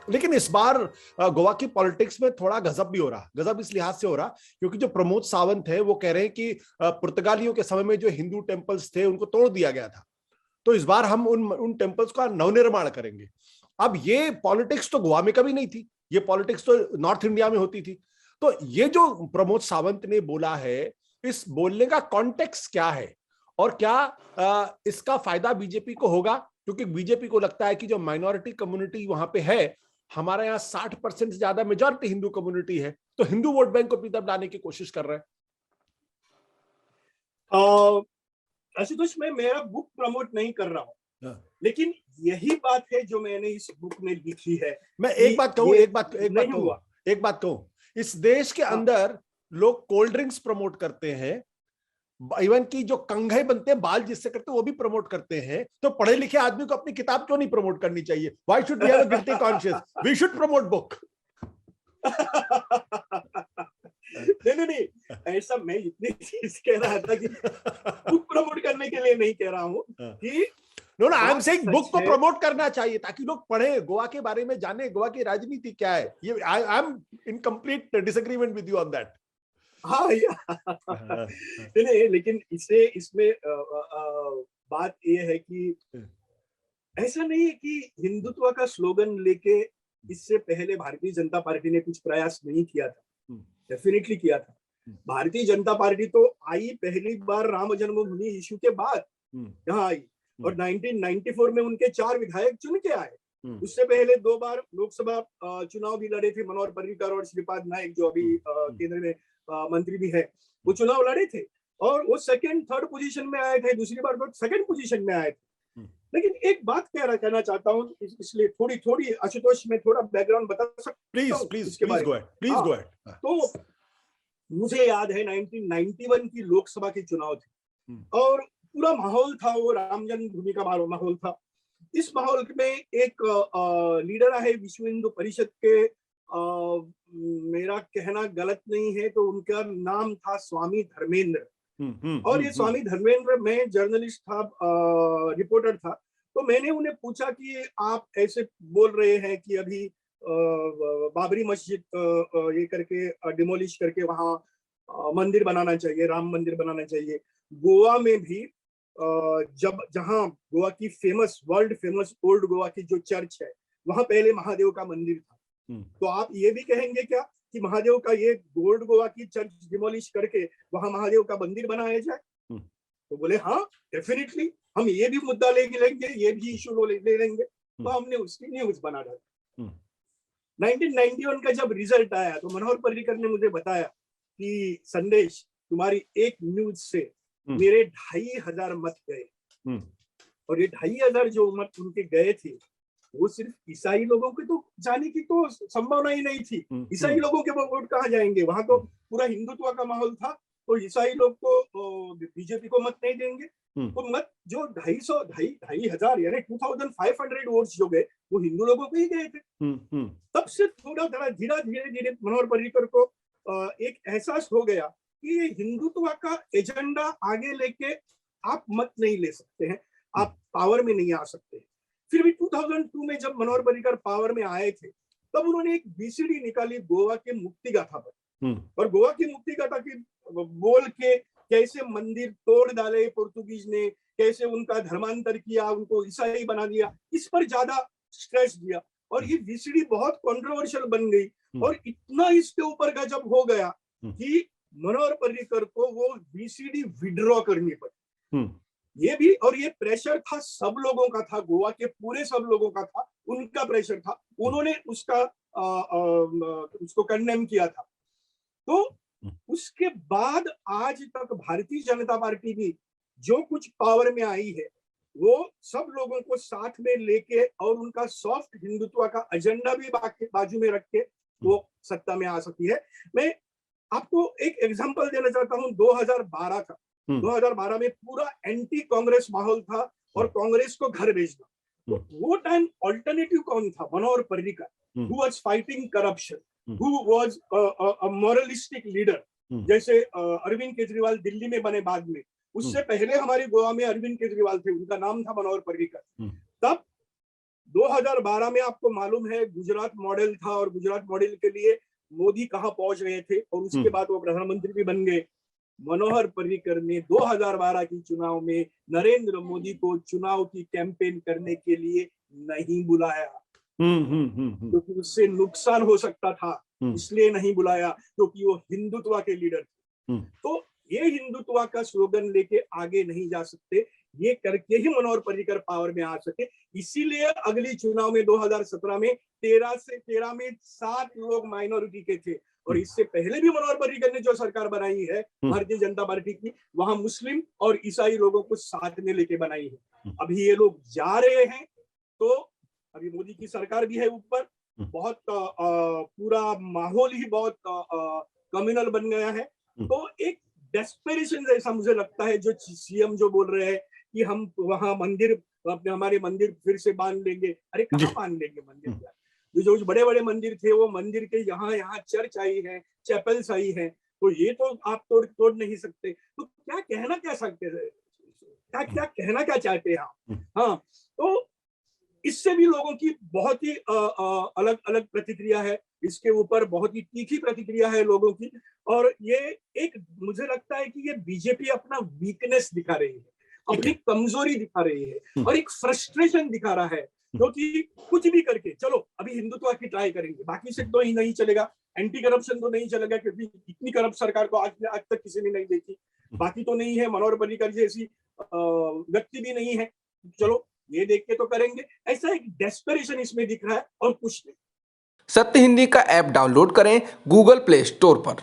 लेकिन इस बार गोवा की पॉलिटिक्स में थोड़ा गजब भी हो रहा, गजब इस लिहाज से हो रहा क्योंकि जो प्रमोद सावंत है वो कह रहे हैं कि पुर्तगालियों के समय में जो हिंदू टेम्पल्स थे उनको तोड़ दिया गया था, तो इस बार हम उन टेम्पल्स का नवनिर्माण करेंगे। अब ये पॉलिटिक्स तो गोवा में कभी नहीं थी, ये पॉलिटिक्स तो नॉर्थ इंडिया में होती थी। तो ये जो प्रमोद सावंत ने बोला है, इस बोलने का कॉन्टेक्स्ट क्या है और क्या इसका फायदा बीजेपी को होगा? क्योंकि बीजेपी को लगता है कि जो माइनॉरिटी कम्युनिटी वहां पे है, हमारे यहाँ 60% से ज्यादा मेजॉरिटी हिंदू कम्युनिटी है, तो हिंदू वोट बैंक को अपनी तरफ लाने की कोशिश कर रहे हैं। आशुतोष, मैं मेरा बुक प्रमोट नहीं कर रहा हूँ, लेकिन यही बात है जो मैंने इस बुक में लिखी है। मैं एक बात कहूं, इस देश के अंदर लोग कोल्ड ड्रिंक्स प्रमोट करते हैं, इवन की जो कंघे बनते हैं बाल जिससे करते हैं वो भी प्रमोट करते हैं, तो पढ़े लिखे आदमी को अपनी किताब क्यों नहीं प्रमोट करनी चाहिए? Why should we have a guilty conscious? We should promote book. नहीं, ऐसा मैं इतनी चीज कह रहा था कि बुक प्रमोट करने के लिए नहीं कह रहा हूँ कि no I am saying book को प्रमोट करना चाहिए ताकि लोग पढ़े, गोवा के बारे में जाने, गोवा की राजनीति क्या है। ये I am in complete disagreement with you on that. हाँ नहीं, लेकिन इसमें बात ये है कि ऐसा नहीं है कि हिंदुत्व का स्लोगन लेके इससे पहले भारतीय जनता पार्टी ने कुछ प्रयास नहीं किया था, डेफिनेटली किया था। भारतीय जनता पार्टी तो आई पहली बार राम जन्मभूमि इशू के बाद यहाँ आई और 1994 में उनके 4 विधायक चुन के आए। उससे पहले 2 बार लोकसभा चुनाव भी लड़े थे, मनोहर पर्रिकर और श्रीपाद नायक जो अभी केंद्र में मंत्री भी है, वो चुनाव लड़े थे और वो सेकंड थर्ड पोजीशन में आए थे, दूसरी बार तो सेकंड पोजीशन में आए थे। लेकिन एक बात कहना चाहता हूँ, इसलिए थोड़ी आशुतोष में थोड़ा बैकग्राउंड बता सकता हूँ? Please go ahead. तो मुझे याद है 1991 की लोकसभा के चुनाव थे और पूरा माहौल था वो राम जन्मभूमि का माहौल था। इस माहौल में एक लीडर आए विश्व हिंदू परिषद के, मेरा कहना गलत नहीं है तो उनका नाम था स्वामी धर्मेंद्र। और ये स्वामी धर्मेंद्र, मैं जर्नलिस्ट था, रिपोर्टर था, तो मैंने उन्हें पूछा कि आप ऐसे बोल रहे हैं कि अभी बाबरी मस्जिद ये करके डिमोलिश करके वहां मंदिर बनाना चाहिए, राम मंदिर बनाना चाहिए। गोवा में भी जहां गोवा की famous, world famous old Goa की जो चर्च है, वहां पहले महादेव का मंदिर था। तो आप ये भी कहेंगे क्या कि महादेव का ये ओल्ड गोवा की चर्च डिमोलिश करके वहां महादेव का मंदिर बनाया जाए? तो बोले हाँ डेफिनेटली, हम ये भी मुद्दा लेंगे, ये भी इशू ले लेंगे। तो हमने उसकी न्यूज बना डाली। 1991 का जब रिजल्ट आया तो मनोहर पर्रिकर ने मुझे बताया कि संदेश, तुम्हारी एक न्यूज से मेरे 2500 मत गए। और ये 2500 जो मत उनके गए थे वो सिर्फ ईसाई लोगों के तो जाने की तो संभावना ही नहीं थी। ईसाई लोगों के वोट कहाँ जाएंगे? वहां तो पूरा हिंदुत्व का माहौल था, तो ईसाई लोग तो बीजेपी को मत नहीं देंगे। तो मत जो 2500 यानी 2500 वोट्स जो गए वो हिंदू लोगों को ही गए थे। तब से थोड़ा धीरे मनोहर पर्रिकर को एक एहसास हो गया कि ये हिंदुत्व का एजेंडा आगे लेके आप मत नहीं ले सकते हैं, आप पावर में नहीं आ सकते। फिर भी 2002 में जब मनोहर पर्रिकर पावर में आए थे तब उन्होंने एक बीसीडी निकाली गोवा के मुक्ति गाथा पर, और गोवा की मुक्ति गाथा की बोल के कैसे मंदिर तोड़ डाले पोर्तुगीज ने, कैसे उनका धर्मांतर किया, उनको ईसाई बना दिया, इस पर ज्यादा स्ट्रेस दिया और ये बीसीडी बहुत कंट्रोवर्शियल बन गई। और इतना इसके ऊपर गजब हो गया कि मनोहर पर्रिकर को वो बीसीडी विड्रॉ करनी पड़ी। ये भी, और ये प्रेशर था सब लोगों का था, गोवा के पूरे सब लोगों का था, उनका प्रेशर था, उन्होंने उसको कंडेम किया था। तो उसके बाद आज तक भारतीय जनता पार्टी भी जो कुछ पावर में आई है वो सब लोगों को साथ में लेके और उनका सॉफ्ट हिंदुत्व का एजेंडा भी बाजू में रख के वो सत्ता में आ सकती है। मैं आपको एक एग्जांपल देना चाहता हूं 2012 का। 2012 में पूरा एंटी कांग्रेस माहौल था और कांग्रेस को घर भेजना। तो वो टाइम ऑल्टरनेटिव कौन था? Manohar Parrikar, who was fighting corruption, who was a moralistic leader. जैसे अरविंद केजरीवाल दिल्ली में बने बाद में, उससे पहले हमारे गोवा में अरविंद केजरीवाल थे, उनका नाम था मनोहर पर्रिकर। तब 2012 में आपको मालूम है गुजरात मॉडल था, और गुजरात मॉडल के लिए मोदी कहां पहुंच गए थे, और उसके बाद वो प्रधानमंत्री भी बन गए। मनोहर पर्रिकर ने 2012 की चुनाव में नरेंद्र मोदी को चुनाव की कैंपेन करने के लिए नहीं बुलाया, क्योंकि उससे नुकसान हो सकता था, इसलिए नहीं बुलाया, क्योंकि वो हिंदुत्व के लीडर थे। तो ये हिंदुत्व का स्लोगन लेके आगे नहीं जा सकते, ये करके ही मनोहर पर्रिकर पावर में आ सके। इसीलिए अगली चुनाव में 2017 में 13 में 7 लोग माइनॉरिटी के थे, और इससे पहले भी मनोहर पर्रिकर ने जो सरकार बनाई है भारतीय जनता पार्टी की, वहां मुस्लिम और ईसाई लोगों को साथ में लेके बनाई है। अभी ये लोग जा रहे हैं, तो अभी मोदी की सरकार भी है ऊपर, बहुत पूरा माहौल ही बहुत कम्युनल बन गया है। तो एक डेस्परेशन जैसा मुझे लगता है, जो सीएम जो बोल रहे हैं कि हम वहां मंदिर, अपने हमारे मंदिर फिर से बांध लेंगे। अरे कहाँ बांध लेंगे मंदिर? जो बड़े बड़े मंदिर थे, वो मंदिर के यहाँ चर्च आई है, चैपल्स आई है, तो ये तो आप तोड़ नहीं सकते। तो क्या कहना क्या सकते हैं, क्या कहना क्या चाहते हैं आप? हाँ, तो इससे भी लोगों की बहुत ही अलग अलग प्रतिक्रिया है, इसके ऊपर बहुत ही तीखी प्रतिक्रिया है लोगों की। और ये एक, मुझे लगता है कि ये बीजेपी अपना वीकनेस दिखा रही है, अपनी कमजोरी दिखा रही है, और एक फ्रस्ट्रेशन दिखा रहा है, क्योंकि कुछ भी करके चलो अभी हिंदुत्व की ट्राई करेंगे, बाकी से तो ही नहीं चलेगा, एंटी करप्शन तो नहीं चलेगा, क्योंकि इतनी करप्ट सरकार को आज तक किसी ने नहीं देखी, बाकी तो नहीं है, मनोहर पर्रिकर जैसी व्यक्ति भी नहीं है, चलो ये देख के तो करेंगे। ऐसा एक डेस्परेशन इसमें दिख रहा है, और कुछ नहीं। सत्य हिंदी का ऐप डाउनलोड करें गूगल प्ले स्टोर पर।